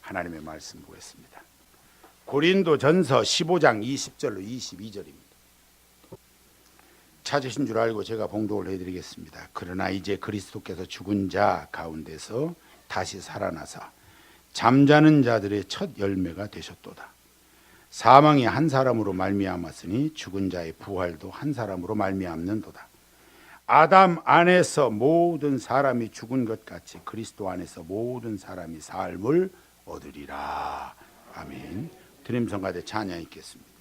하나님의 말씀 보겠습니다. 고린도전서 15장 20절로 22절입니다. 찾으신 줄 알고 제가 봉독을 해드리겠습니다. 그러나 이제 그리스도께서 죽은 자 가운데서 다시 살아나사 잠자는 자들의 첫 열매가 되셨도다. 사망이 한 사람으로 말미암았으니 죽은 자의 부활도 한 사람으로 말미암는도다. 아담 안에서 모든 사람이 죽은 것 같이 그리스도 안에서 모든 사람이 삶을 얻으리라. 아멘. 드림 성가대 찬양 있겠습니다.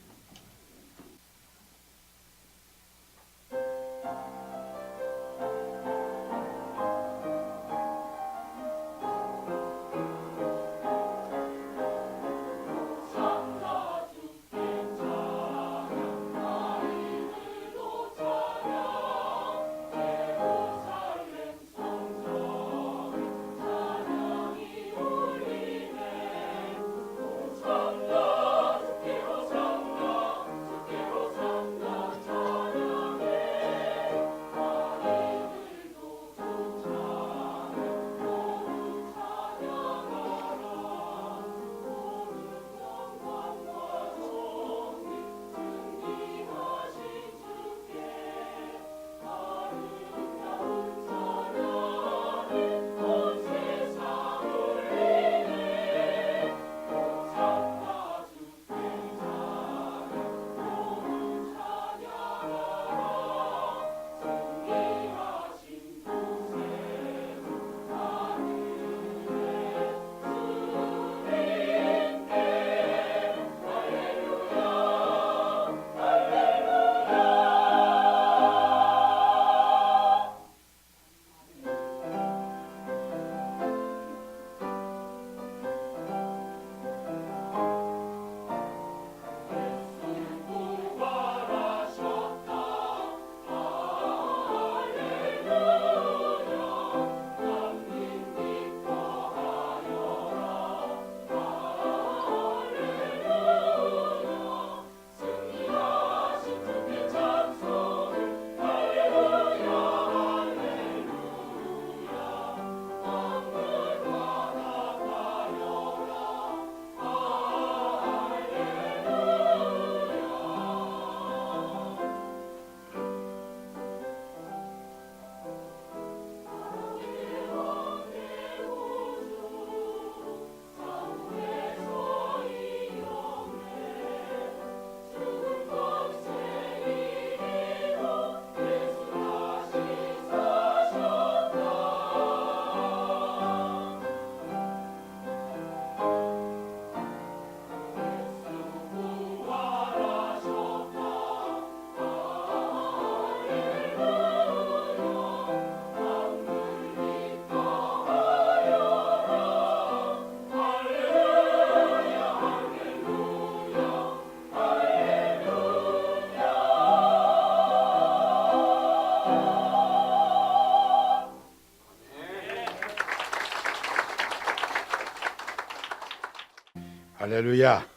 할렐루야.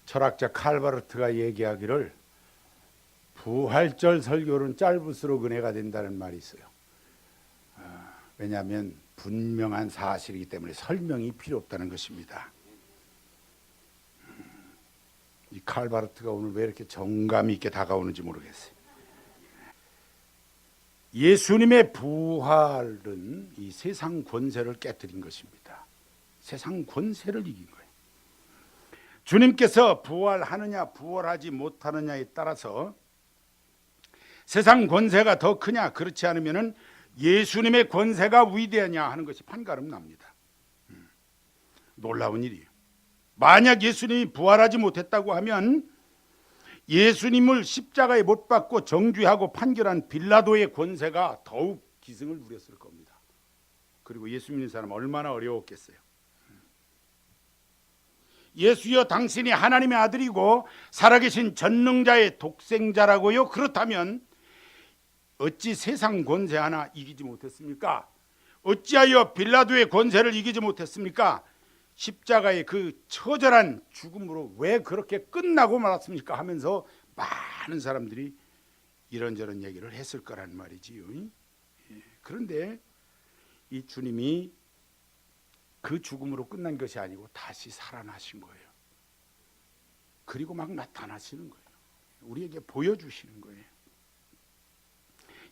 철학자 칼바르트가 얘기하기를 부활절 설교는 짧을수록 은혜가 된다는 말이 있어요. 왜냐하면 분명한 사실이기 때문에 설명이 필요 없다는 것입니다. 이 칼바르트가 오늘 왜 이렇게 정감 있게 다가오는지 모르겠어요. 예수님의 부활은 이 세상 권세를 깨뜨린 것입니다. 세상 권세를 이긴 거예요. 주님께서 부활하느냐 부활하지 못하느냐에 따라서 세상 권세가 더 크냐 그렇지 않으면 예수님의 권세가 위대하냐 하는 것이 판가름 납니다. 놀라운 일이에요. 만약 예수님이 부활하지 못했다고 하면 예수님을 십자가에 못 박고 정죄하고 판결한 빌라도의 권세가 더욱 기승을 부렸을 겁니다. 그리고 예수 믿는 사람 얼마나 어려웠겠어요. 예수여 당신이 하나님의 아들이고 살아계신 전능자의 독생자라고요? 그렇다면 어찌 세상 권세 하나 이기지 못했습니까? 어찌하여 빌라도의 권세를 이기지 못했습니까? 십자가의 그 처절한 죽음으로 왜 그렇게 끝나고 말았습니까? 하면서 많은 사람들이 이런저런 얘기를 했을 거란 말이지요. 그런데 이 주님이 그 죽음으로 끝난 것이 아니고 다시 살아나신 거예요. 그리고 막 나타나시는 거예요. 우리에게 보여주시는 거예요.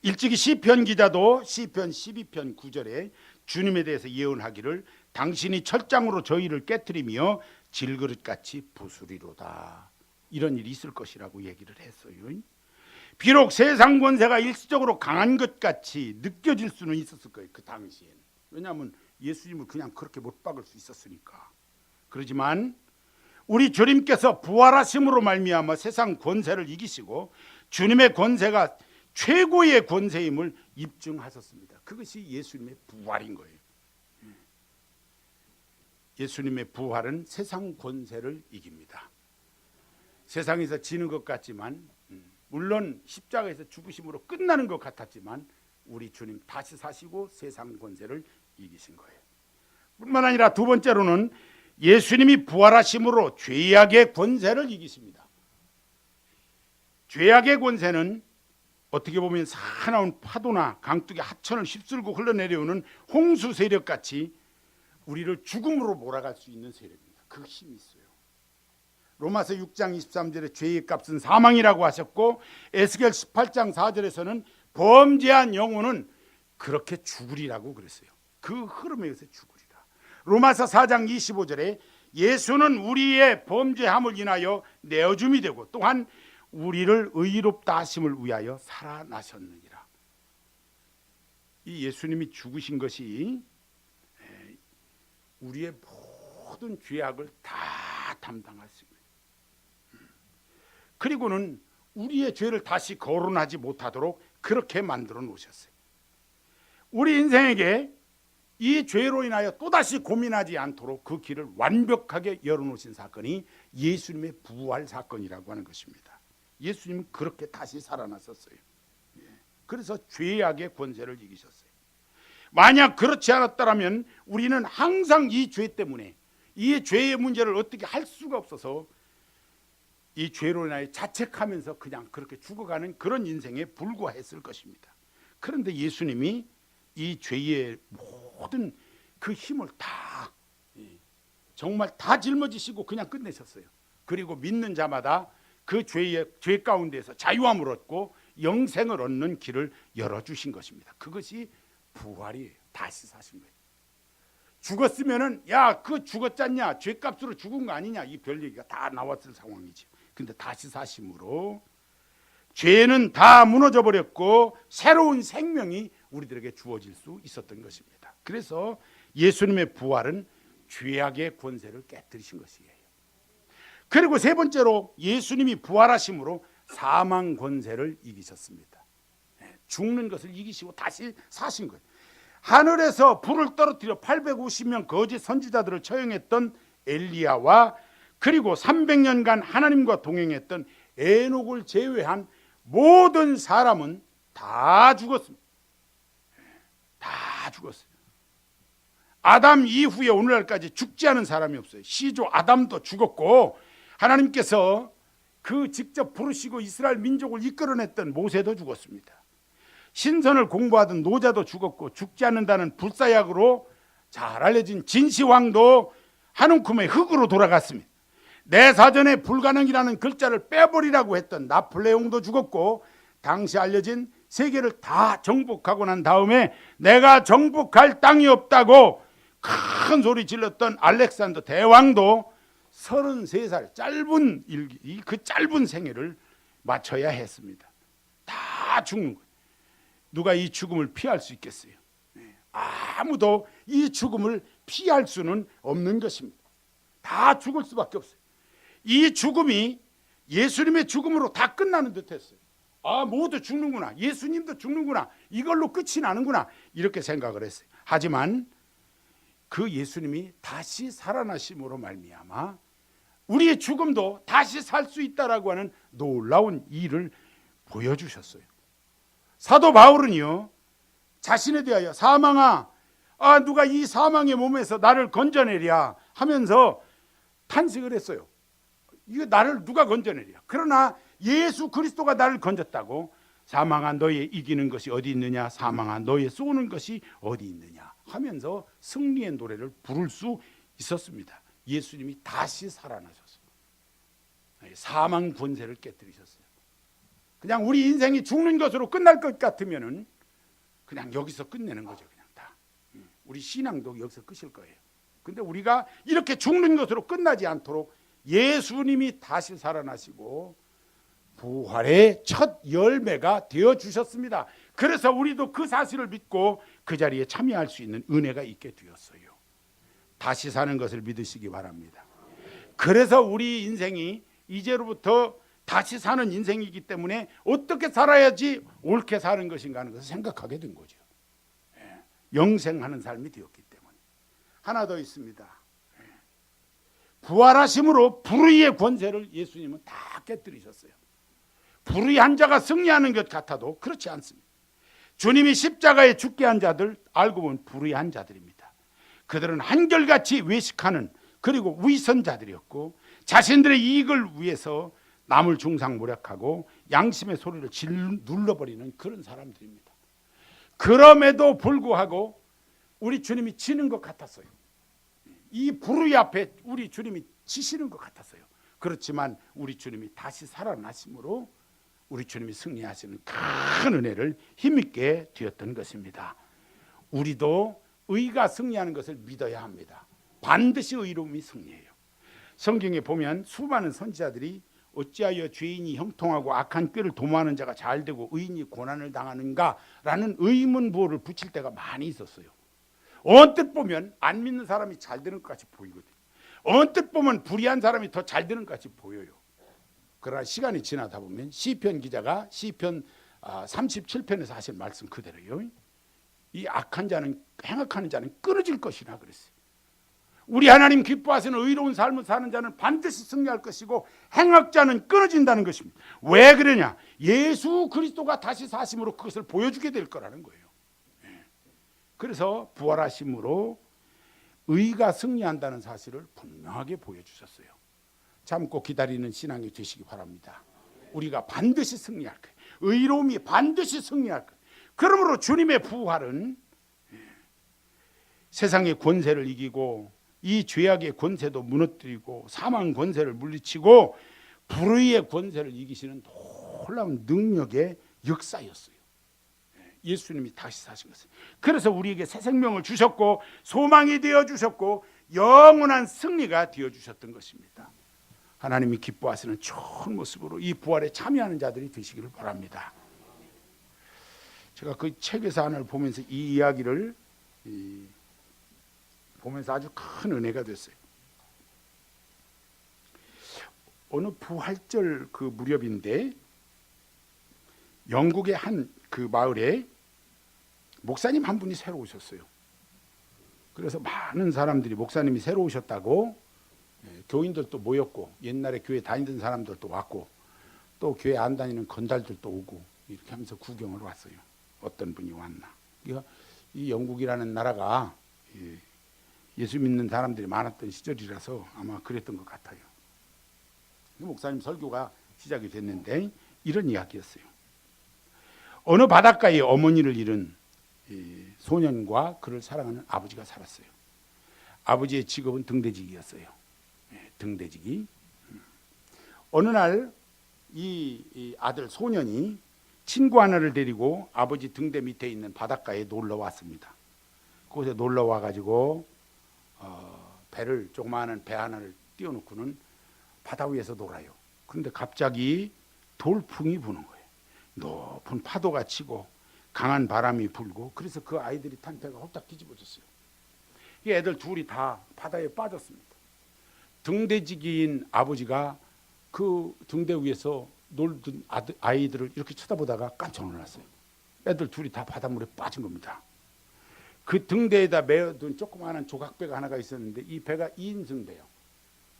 일찍이 시편 기자도 시편 12편 9절에 주님에 대해서 예언하기를 당신이 철장으로 저희를 깨뜨리며 질그릇같이 부수리로다. 이런 일이 있을 것이라고 얘기를 했어요. 비록 세상 권세가 일시적으로 강한 것 같이 느껴질 수는 있었을 거예요. 그 당시에는. 왜냐하면 예수님을 그냥 그렇게 못 박을 수 있었으니까. 그렇지만 우리 주님께서 부활하심으로 말미암아 세상 권세를 이기시고 주님의 권세가 최고의 권세임을 입증하셨습니다. 그것이 예수님의 부활인 거예요. 예수님의 부활은 세상 권세를 이깁니다. 세상에서 지는 것 같지만, 물론 십자가에서 죽으심으로 끝나는 것 같았지만 우리 주님 다시 사시고 세상 권세를 이기신 거예요. 뿐만 아니라 두 번째로는 예수님이 부활하심으로 죄악의 권세를 이기십니다. 죄악의 권세는 어떻게 보면 사나운 파도나 강둑의 하천을 휩쓸고 흘러내려오는 홍수 세력같이 우리를 죽음으로 몰아갈 수 있는 세력입니다. 그 힘이 있어요. 로마서 6장 23절에 죄의 값은 사망이라고 하셨고 에스겔 18장 4절에서는 범죄한 영혼은 그렇게 죽으리라고 그랬어요. 그 흐름에 의해서 죽으리라. 로마서 4장 25절에 예수는 우리의 범죄함을 인하여 내어줌이 되고 또한 우리를 의롭다 하심을 위하여 살아나셨느니라. 이 예수님이 죽으신 것이 우리의 모든 죄악을 다 담당하신 거예요. 그리고는 우리의 죄를 다시 거론하지 못하도록 그렇게 만들어 놓으셨어요. 우리 인생에게 이 죄로 인하여 또다시 고민하지 않도록 그 길을 완벽하게 열어놓으신 사건이 예수님의 부활 사건이라고 하는 것입니다. 예수님은 그렇게 다시 살아나셨어요. 그래서 죄악의 권세를 이기셨어요. 만약 그렇지 않았다면 우리는 항상 이 죄 때문에 이 죄의 문제를 어떻게 할 수가 없어서 이 죄로 인하여 자책하면서 그냥 그렇게 죽어가는 그런 인생에 불과했을 것입니다. 그런데 예수님이 이 죄의 모든 그 힘을 다 정말 다 짊어지시고 그냥 끝내셨어요. 그리고 믿는 자마다 그 죄 가운데서 자유함을 얻고 영생을 얻는 길을 열어주신 것입니다. 그것이 부활이에요. 다시 사신 거예요. 죽었으면은 야, 그 죽었잖냐, 죄값으로 죽은 거 아니냐, 이 별 얘기가 다 나왔을 상황이죠. 근데 다시 사심으로 죄는 다 무너져 버렸고 새로운 생명이 우리들에게 주어질 수 있었던 것입니다. 그래서 예수님의 부활은 죄악의 권세를 깨뜨리신 것이에요. 그리고 세 번째로 예수님이 부활하심으로 사망 권세를 이기셨습니다. 죽는 것을 이기시고 다시 사신 거예요. 하늘에서 불을 떨어뜨려 850명 거짓 선지자들을 처형했던 엘리야와 그리고 300년간 하나님과 동행했던 에녹을 제외한 모든 사람은 다 죽었습니다. 다 죽었어요. 아담 이후에 오늘날까지 죽지 않은 사람이 없어요. 시조 아담도 죽었고 하나님께서 그 직접 부르시고 이스라엘 민족을 이끌어냈던 모세도 죽었습니다. 신선을 공부하던 노자도 죽었고 죽지 않는다는 불사약으로 잘 알려진 진시황도 한 움큼의 흙으로 돌아갔습니다. 내 사전에 불가능이라는 글자를 빼버리라고 했던 나폴레옹도 죽었고 당시 알려진 세계를 다 정복하고 난 다음에 내가 정복할 땅이 없다고 큰 소리 질렀던 알렉산더 대왕도 33살 짧은 일기, 그 짧은 생애를 마쳐야 했습니다. 다 죽는 거예요. 누가 이 죽음을 피할 수 있겠어요? 아무도 이 죽음을 피할 수는 없는 것입니다. 다 죽을 수밖에 없어요. 이 죽음이 예수님의 죽음으로 다 끝나는 듯 했어요. 아, 모두 죽는구나. 예수님도 죽는구나. 이걸로 끝이 나는구나. 이렇게 생각을 했어요. 하지만 그 예수님이 다시 살아나심으로 말미암아 우리의 죽음도 다시 살 수 있다라고 하는 놀라운 일을 보여주셨어요. 사도 바울은요, 자신에 대하여 사망아, 누가 이 사망의 몸에서 나를 건져내랴 하면서 탄식을 했어요. 이거 나를 누가 건져내랴. 그러나 예수 그리스도가 나를 건졌다고 사망아 너의 이기는 것이 어디 있느냐, 사망아 너의 쏘는 것이 어디 있느냐 하면서 승리의 노래를 부를 수 있었습니다. 예수님이 다시 살아나셔서 사망 권세를 깨뜨리셨어요. 그냥 우리 인생이 죽는 것으로 끝날 것 같으면은 그냥 여기서 끝내는 거죠. 그냥 다 우리 신앙도 여기서 끝일 거예요. 근데 우리가 이렇게 죽는 것으로 끝나지 않도록 예수님이 다시 살아나시고 부활의 첫 열매가 되어 주셨습니다. 그래서 우리도 그 사실을 믿고 그 자리에 참여할 수 있는 은혜가 있게 되었어요. 다시 사는 것을 믿으시기 바랍니다. 그래서 우리 인생이 이제로부터 다시 사는 인생이기 때문에 어떻게 살아야지 옳게 사는 것인가 하는 것을 생각하게 된 거죠. 영생하는 삶이 되었기 때문에. 하나 더 있습니다. 부활하심으로 불의의 권세를 예수님은 다 깨뜨리셨어요. 불의한 자가 승리하는 것 같아도 그렇지 않습니다. 주님이 십자가에 죽게 한 자들 알고 보면 불의한 자들입니다. 그들은 한결같이 외식하는 그리고 위선자들이었고 자신들의 이익을 위해서 남을 중상모략하고 양심의 소리를 눌러버리는 그런 사람들입니다. 그럼에도 불구하고 우리 주님이 지는 것 같았어요. 이 불의 앞에 우리 주님이 지시는 것 같았어요. 그렇지만 우리 주님이 다시 살아나심으로 우리 주님이 승리하시는 큰 은혜를 힘있게 되었던 것입니다. 우리도 의가 승리하는 것을 믿어야 합니다. 반드시 의로움이 승리해요. 성경에 보면 수많은 선지자들이 어찌하여 죄인이 형통하고 악한 꾀를 도모하는 자가 잘되고 의인이 고난을 당하는가라는 의문부호를 붙일 때가 많이 있었어요. 언뜻 보면 안 믿는 사람이 잘 되는 것 같이 보이거든요. 언뜻 보면 불의한 사람이 더 잘 되는 것 같이 보여요. 그러나 시간이 지나다 보면 시편 기자가 시편 37편에서 하신 말씀 그대로요. 이 악한 자는 행악하는 자는 끊어질 것이라 그랬어요. 우리 하나님 기뻐하시는 의로운 삶을 사는 자는 반드시 승리할 것이고 행악자는 끊어진다는 것입니다. 왜 그러냐? 예수 그리스도가 다시 사심으로 그것을 보여주게 될 거라는 거예요. 그래서 부활하심으로 의가 승리한다는 사실을 분명하게 보여주셨어요. 참고 기다리는 신앙이 되시기 바랍니다. 우리가 반드시 승리할 거예요. 의로움이 반드시 승리할 거예요. 그러므로 주님의 부활은 세상의 권세를 이기고 이 죄악의 권세도 무너뜨리고 사망 권세를 물리치고 불의의 권세를 이기시는 놀라운 능력의 역사였어요. 예수님이 다시 사신 것은. 그래서 우리에게 새 생명을 주셨고 소망이 되어 주셨고 영원한 승리가 되어 주셨던 것입니다. 하나님이 기뻐하시는 좋은 모습으로 이 부활에 참여하는 자들이 되시기를 바랍니다. 제가 그 책에서 하나를 보면서 이 이야기를 보면서 아주 큰 은혜가 됐어요. 어느 부활절 그 무렵인데 영국의 한 그 마을에 목사님 한 분이 새로 오셨어요. 그래서 많은 사람들이 목사님이 새로 오셨다고 교인들도 모였고 옛날에 교회 다니던 사람들도 왔고 또 교회 안 다니는 건달들도 오고 이렇게 하면서 구경을 왔어요. 어떤 분이 왔나. 이 영국이라는 나라가 예수 믿는 사람들이 많았던 시절이라서 아마 그랬던 것 같아요. 목사님 설교가 시작이 됐는데 이런 이야기였어요. 어느 바닷가에 어머니를 잃은 소년과 그를 사랑하는 아버지가 살았어요. 아버지의 직업은 등대직이었어요. 등대직이. 어느 날 이 아들 소년이 친구 하나를 데리고 아버지 등대 밑에 있는 바닷가에 놀러 왔습니다. 그곳에 놀러 와가지고 배를 조그마한 배 하나를 띄워놓고는 바다 위에서 놀아요. 그런데 갑자기 돌풍이 부는 거예요. 높은 파도가 치고 강한 바람이 불고 그래서 그 아이들이 탄 배가 홀딱 뒤집어졌어요. 이 애들 둘이 다 바다에 빠졌습니다. 등대지기인 아버지가 그 등대 위에서 놀던 아이들을 이렇게 쳐다보다가 깜짝 놀랐어요. 애들 둘이 다 바닷물에 빠진 겁니다. 그 등대에다 메어둔 조그마한 조각배가 하나가 있었는데 이 배가 2인승 배요.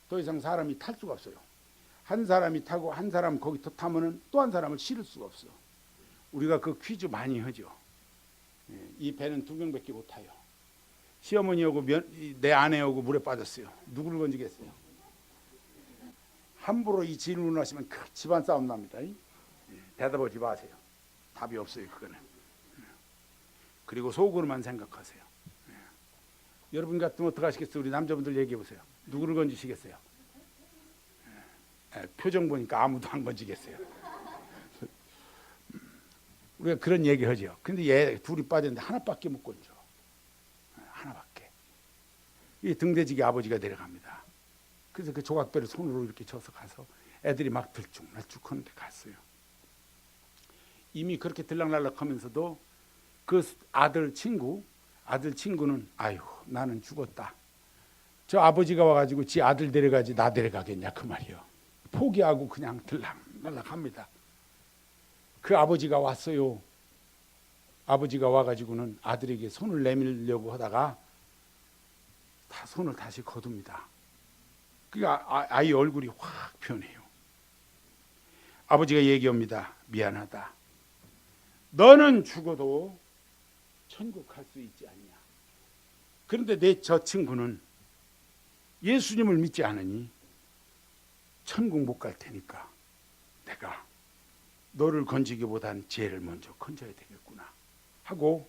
더 이상 사람이 탈 수가 없어요. 한 사람이 타고 한 사람 거기 더 타면은 또 한 사람을 실을 수가 없어. 우리가 그 퀴즈 많이 하죠. 이 배는 2명밖에 못 타요. 시어머니하고 내 아내하고 물에 빠졌어요. 누구를 건지겠어요? 함부로 이 질문을 하시면 큰 집안 싸움 납니다. 대답하지 마세요. 답이 없어요, 그거는. 그리고 속으로만 생각하세요. 여러분 같으면 어떡하시겠어요? 우리 남자분들 얘기해 보세요. 누구를 건지시겠어요? 표정 보니까 아무도 안 건지겠어요. 우리가 그런 얘기 하죠. 근데 얘 둘이 빠졌는데 하나밖에 못 건져. 하나밖에. 이 등대지기 아버지가 내려갑니다. 그래서 그 조각배를 손으로 이렇게 져서 가서 애들이 막 들쭉날쭉 하는데 갔어요. 이미 그렇게 들락날락 하면서도 그 아들 친구는 아유 나는 죽었다. 저 아버지가 와가지고 지 아들 데려가지 나 데려가겠냐 그 말이요. 포기하고 그냥 들락날락합니다. 그 아버지가 왔어요. 아버지가 와가지고는 아들에게 손을 내밀려고 하다가 다 손을 다시 거둡니다. 그러니까 아이 얼굴이 확 변해요. 아버지가 얘기합니다. 미안하다. 너는 죽어도 천국 갈 수 있지 않냐. 그런데 내 저 친구는 예수님을 믿지 않으니 천국 못 갈 테니까 내가 너를 건지기보단 죄를 먼저 건져야 되겠구나 하고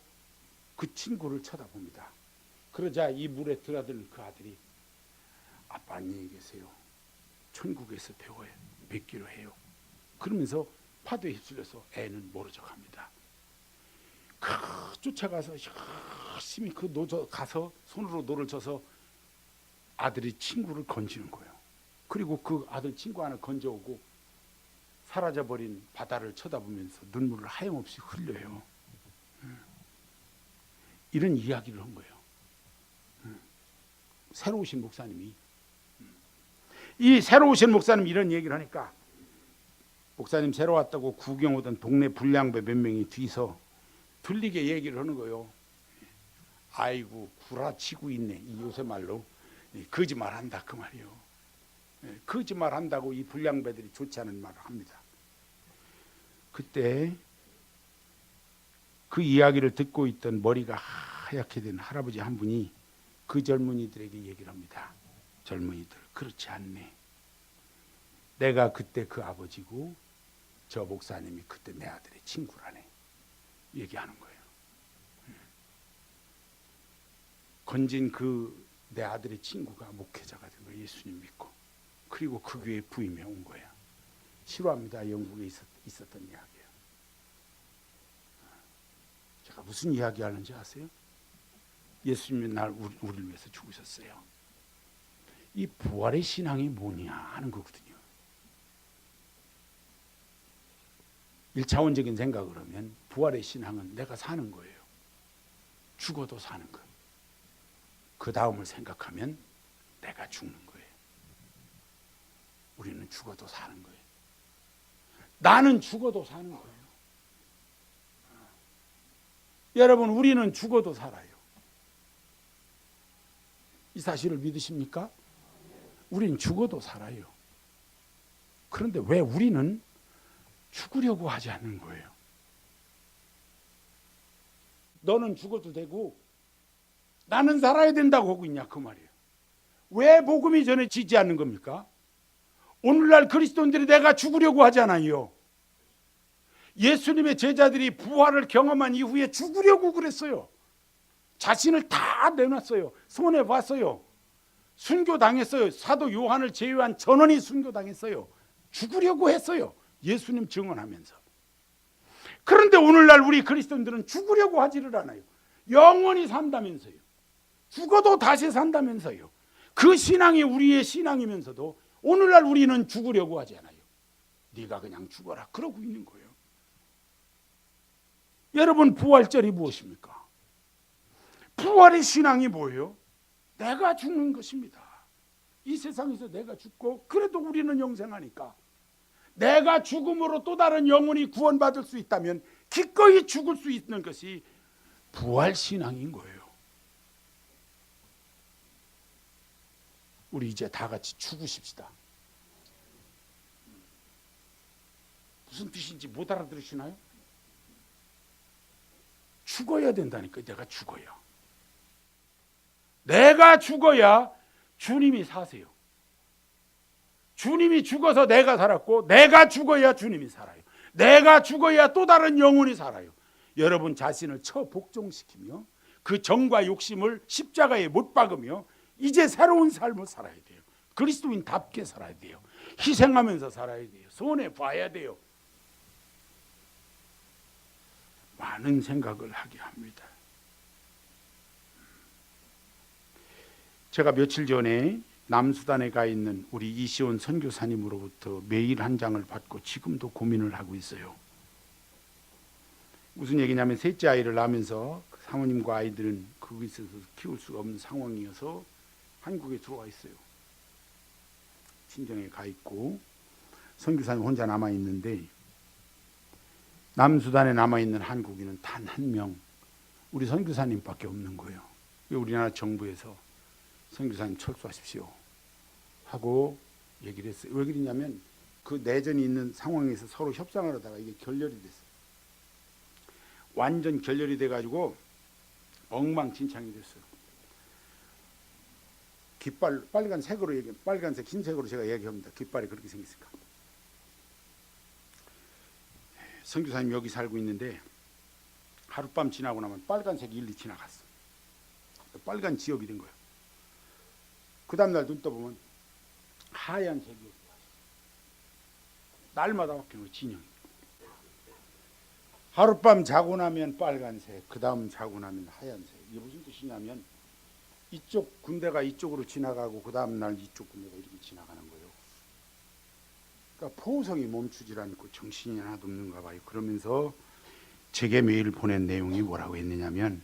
그 친구를 쳐다봅니다. 그러자 이 물에 들어드는 그 아들이 아빠 안녕히 계세요. 천국에서 배워야 뵙기로 해요. 그러면서 파도에 휩쓸려서 애는 모르져 갑니다. 쫓아가서 열심히 그 노저 가서 손으로 노를 져서 아들이 친구를 건지는 거예요. 그리고 그 아들 친구 하나 건져오고 사라져버린 바다를 쳐다보면서 눈물을 하염없이 흘려요. 이런 이야기를 한 거예요. 새로 오신 목사님이. 이 새로 오신 목사님이 이런 얘기를 하니까 목사님 새로 왔다고 구경 오던 동네 불량배 몇 명이 뒤서 들리게 얘기를 하는 거예요. 아이고 구라치고 있네. 이 요새 말로 거짓말한다 그 말이요. 거짓말한다고 이 불량배들이 좋지 않은 말을 합니다. 그때 그 이야기를 듣고 있던 머리가 하얗게 된 할아버지 한 분이 그 젊은이들에게 얘기를 합니다. 젊은이들 그렇지 않네. 내가 그때 그 아버지고 저 목사님이 그때 내 아들의 친구라네. 얘기하는 거예요. 건진 그 내 아들의 친구가 목회자가 된 거예요. 예수님 믿고. 그리고 그 교회 부임해 온 거예요. 싫어합니다. 영국에 있었던 이야기예요. 제가 무슨 이야기 하는지 아세요? 예수님이 우리를 위해서 죽으셨어요. 이 부활의 신앙이 뭐냐 하는 거거든요. 1차원적인 생각을 하면 부활의 신앙은 내가 사는 거예요. 죽어도 사는 거. 그 다음을 생각하면 내가 죽는 거예요. 우리는 죽어도 사는 거예요. 나는 죽어도 사는 거예요. 여러분 우리는 죽어도 살아요. 이 사실을 믿으십니까? 우리는 죽어도 살아요. 그런데 왜 우리는 죽으려고 하지 않는 거예요? 너는 죽어도 되고 나는 살아야 된다고 하고 있냐 그 말이에요. 왜 복음이 전해지지 않는 겁니까? 오늘날 그리스도인들이 내가 죽으려고 하잖아요. 예수님의 제자들이 부활을 경험한 이후에 죽으려고 그랬어요. 자신을 다 내놨어요. 손해봤어요. 순교당했어요. 사도 요한을 제외한 전원이 순교당했어요. 죽으려고 했어요. 예수님 증언하면서. 그런데 오늘날 우리 그리스도인들은 죽으려고 하지를 않아요. 영원히 산다면서요. 죽어도 다시 산다면서요. 그 신앙이 우리의 신앙이면서도 오늘날 우리는 죽으려고 하지 않아요. 네가 그냥 죽어라 그러고 있는 거예요. 여러분 부활절이 무엇입니까? 부활의 신앙이 뭐예요? 내가 죽는 것입니다. 이 세상에서 내가 죽고 그래도 우리는 영생하니까 내가 죽음으로 또 다른 영혼이 구원받을 수 있다면 기꺼이 죽을 수 있는 것이 부활신앙인 거예요. 우리 이제 다 같이 죽으십시다. 무슨 뜻인지 못 알아들으시나요? 죽어야 된다니까. 내가 죽어야. 내가 죽어야 주님이 사세요. 주님이 죽어서 내가 살았고 내가 죽어야 주님이 살아요. 내가 죽어야 또 다른 영혼이 살아요. 여러분 자신을 처복종시키며 그 정과 욕심을 십자가에 못 박으며 이제 새로운 삶을 살아야 돼요. 그리스도인답게 살아야 돼요. 희생하면서 살아야 돼요. 손해 봐야 돼요. 많은 생각을 하게 합니다. 제가 며칠 전에 남수단에 가 있는 우리 이시온 선교사님으로부터 메일 한 장을 받고 지금도 고민을 하고 있어요. 무슨 얘기냐면 셋째 아이를 낳으면서 사모님과 아이들은 거기서 키울 수가 없는 상황이어서 한국에 들어와 있어요. 친정에 가 있고 선교사님 혼자 남아 있는데 남수단에 남아 있는 한국인은 단 한 명, 우리 선교사님밖에 없는 거예요. 우리나라 정부에서 선교사님 철수하십시오 하고 얘기를 했어요. 왜 그러냐면 그 내전이 있는 상황에서 서로 협상을 하다가 이게 결렬이 됐어요. 완전 결렬이 돼가지고 엉망진창이 됐어요. 깃발 빨간색으로 빨간색 흰색으로 제가 얘기합니다. 깃발이 그렇게 생겼으니까. 선교사님 여기 살고 있는데 하룻밤 지나고 나면 빨간색 일리 지나갔어. 빨간 지역이 된 거예요. 그 다음날 눈 떠보면 하얀색이었어요. 날마다 바뀌는 진영이. 하룻밤 자고 나면 빨간색, 그 다음 자고 나면 하얀색. 이게 무슨 뜻이냐면 이쪽 군대가 이쪽으로 지나가고 그 다음 날 이쪽 군대가 이렇게 지나가는 거예요. 그러니까 포성이 멈추질 않고 정신이 하나도 없는가 봐요. 그러면서 제게 메일 보낸 내용이 뭐라고 했느냐면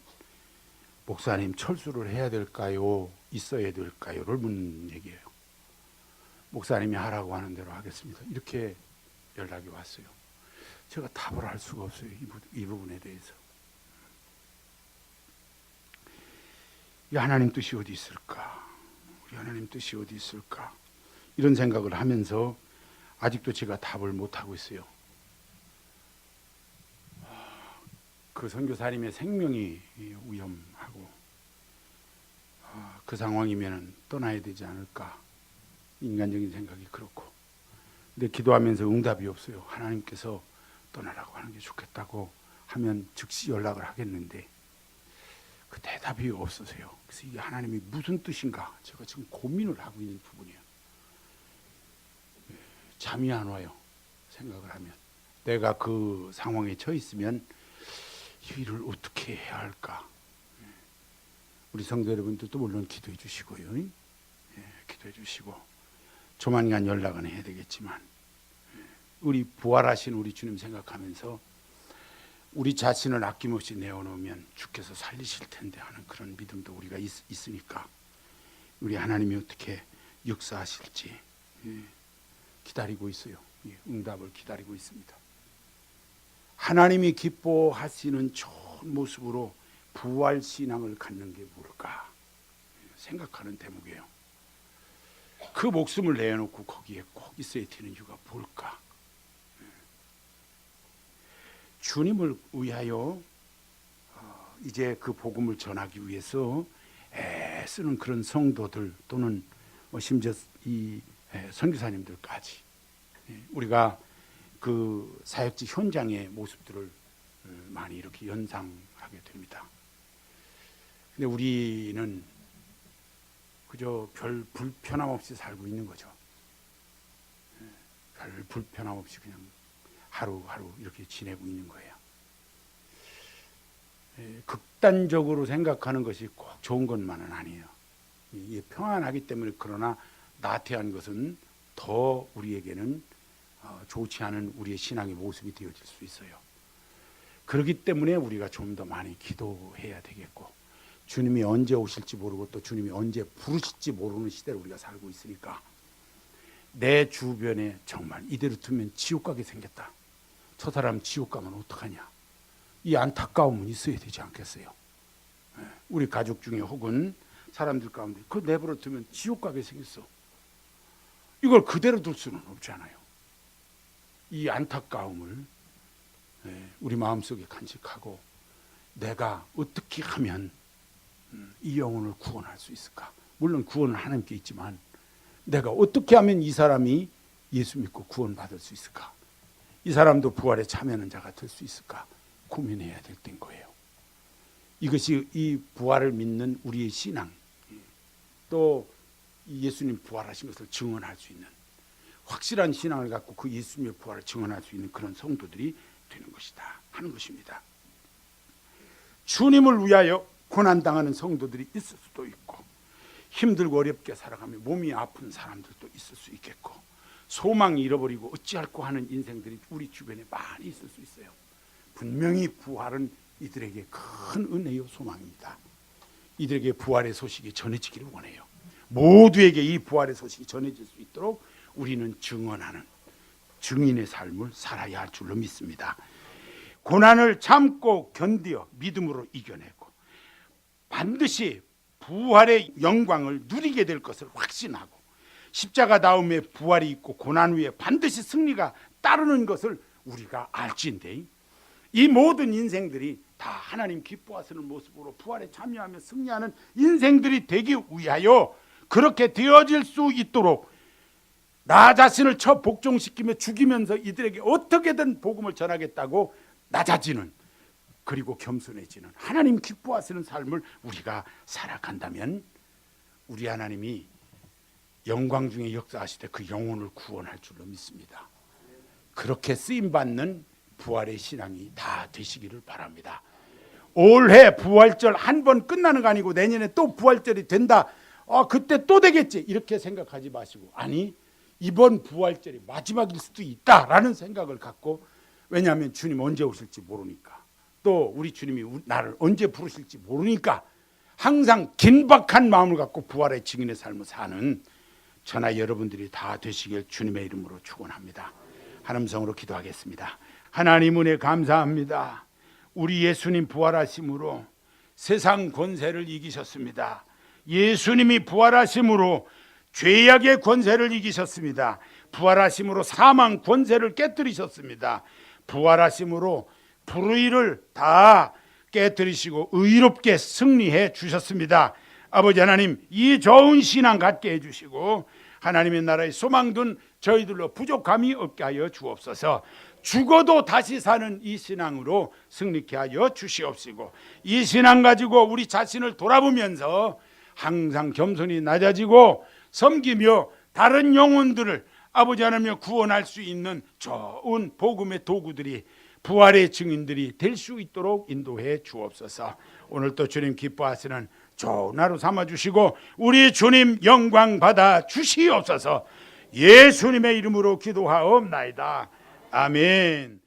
목사님 철수를 해야 될까요? 있어야 될까요?를 묻는 얘기예요. 목사님이 하라고 하는 대로 하겠습니다. 이렇게 연락이 왔어요. 제가 답을 할 수가 없어요. 이 부분에 대해서. 이 하나님 뜻이 어디 있을까? 우리 하나님 뜻이 어디 있을까? 이런 생각을 하면서 아직도 제가 답을 못하고 있어요. 그 선교사님의 생명이 위험하고 그 상황이면 떠나야 되지 않을까? 인간적인 생각이 그렇고. 근데 기도하면서 응답이 없어요. 하나님께서 떠나라고 하는 게 좋겠다고 하면 즉시 연락을 하겠는데 그 대답이 없으세요. 그래서 이게 하나님이 무슨 뜻인가 제가 지금 고민을 하고 있는 부분이에요. 잠이 안 와요. 생각을 하면 내가 그 상황에 처해 있으면 이 일을 어떻게 해야 할까. 우리 성도 여러분들도 물론 기도해 주시고요. 기도해 주시고 조만간 연락은 해야 되겠지만 우리 부활하신 우리 주님 생각하면서 우리 자신을 아낌없이 내어놓으면 주께서 살리실 텐데 하는 그런 믿음도 우리가 있으니까 우리 하나님이 어떻게 역사하실지 기다리고 있어요. 응답을 기다리고 있습니다. 하나님이 기뻐하시는 좋은 모습으로 부활신앙을 갖는 게 뭘까 생각하는 대목이에요. 그 목숨을 내어놓고 거기에 꼭 있어야 되는 이유가 뭘까? 주님을 위하여 이제 그 복음을 전하기 위해서 애쓰는 그런 성도들 또는 심지어 이 선교사님들까지 우리가 그 사역지 현장의 모습들을 많이 이렇게 연상하게 됩니다. 근데 우리는 그저 별 불편함 없이 살고 있는 거죠. 별 불편함 없이 그냥 하루하루 이렇게 지내고 있는 거예요. 극단적으로 생각하는 것이 꼭 좋은 것만은 아니에요. 평안하기 때문에. 그러나 나태한 것은 더 우리에게는 좋지 않은 우리의 신앙의 모습이 되어질 수 있어요. 그렇기 때문에 우리가 좀 더 많이 기도해야 되겠고, 주님이 언제 오실지 모르고 또 주님이 언제 부르실지 모르는 시대를 우리가 살고 있으니까 내 주변에 정말 이대로 두면 지옥 가게 생겼다, 저 사람 지옥 가면 어떡하냐, 이 안타까움은 있어야 되지 않겠어요? 우리 가족 중에 혹은 사람들 가운데 그걸 내버려 두면 지옥 가게 생겼어. 이걸 그대로 둘 수는 없잖아요. 이 안타까움을 우리 마음속에 간직하고 내가 어떻게 하면 이 영혼을 구원할 수 있을까? 물론 구원은 하나님께 있지만 내가 어떻게 하면 이 사람이 예수 믿고 구원받을 수 있을까? 이 사람도 부활에 참여하는 자가 될 수 있을까 고민해야 될 때인 거예요. 이것이 이 부활을 믿는 우리의 신앙, 또 예수님 부활하신 것을 증언할 수 있는 확실한 신앙을 갖고 그 예수님의 부활을 증언할 수 있는 그런 성도들이 되는 것이다 하는 것입니다. 주님을 위하여 고난당하는 성도들이 있을 수도 있고, 힘들고 어렵게 살아가며 몸이 아픈 사람들도 있을 수 있겠고, 소망 잃어버리고 어찌할꼬 하는 인생들이 우리 주변에 많이 있을 수 있어요. 분명히 부활은 이들에게 큰 은혜요 소망입니다. 이들에게 부활의 소식이 전해지기를 원해요. 모두에게 이 부활의 소식이 전해질 수 있도록 우리는 증언하는 증인의 삶을 살아야 할 줄로 믿습니다. 고난을 참고 견디어 믿음으로 이겨내고 반드시 부활의 영광을 누리게 될 것을 확신하고, 십자가 다음에 부활이 있고 고난 후에 반드시 승리가 따르는 것을 우리가 알지인데, 이 모든 인생들이 다 하나님 기뻐하시는 모습으로 부활에 참여하며 승리하는 인생들이 되기 위하여 그렇게 되어질 수 있도록 나 자신을 복종시키며 죽이면서 이들에게 어떻게든 복음을 전하겠다고 낮아지는, 그리고 겸손해지는 하나님 기뻐하시는 삶을 우리가 살아간다면 우리 하나님이 영광 중에 역사하시되 그 영혼을 구원할 줄로 믿습니다. 그렇게 쓰임받는 부활의 신앙이 다 되시기를 바랍니다. 올해 부활절 한 번 끝나는 거 아니고 내년에 또 부활절이 된다, 그때 또 되겠지, 이렇게 생각하지 마시고, 아니 이번 부활절이 마지막일 수도 있다라는 생각을 갖고, 왜냐하면 주님 언제 오실지 모르니까, 또 우리 주님이 나를 언제 부르실지 모르니까 항상 긴박한 마음을 갖고 부활의 증인의 삶을 사는 저나 여러분들이 다 되시길 주님의 이름으로 축원합니다. 한음성으로 기도하겠습니다. 하나님 은혜 감사합니다. 우리 예수님 부활하심으로 세상 권세를 이기셨습니다. 예수님이 부활하심으로 죄악의 권세를 이기셨습니다. 부활하심으로 사망 권세를 깨뜨리셨습니다. 부활하심으로 불의를 다 깨뜨리시고 의롭게 승리해 주셨습니다. 아버지 하나님, 이 좋은 신앙 갖게 해주시고 하나님의 나라의 소망 둔 저희들로 부족함이 없게 하여 주옵소서. 죽어도 다시 사는 이 신앙으로 승리케 하여 주시옵시고, 이 신앙 가지고 우리 자신을 돌아보면서 항상 겸손히 낮아지고 섬기며 다른 영혼들을 아버지 하나님 구원할 수 있는 좋은 복음의 도구들이, 부활의 증인들이 될 수 있도록 인도해 주옵소서. 오늘 또 주님 기뻐하시는 좋은 하루 삼아주시고 우리 주님 영광 받아 주시옵소서. 예수님의 이름으로 기도하옵나이다. 아멘.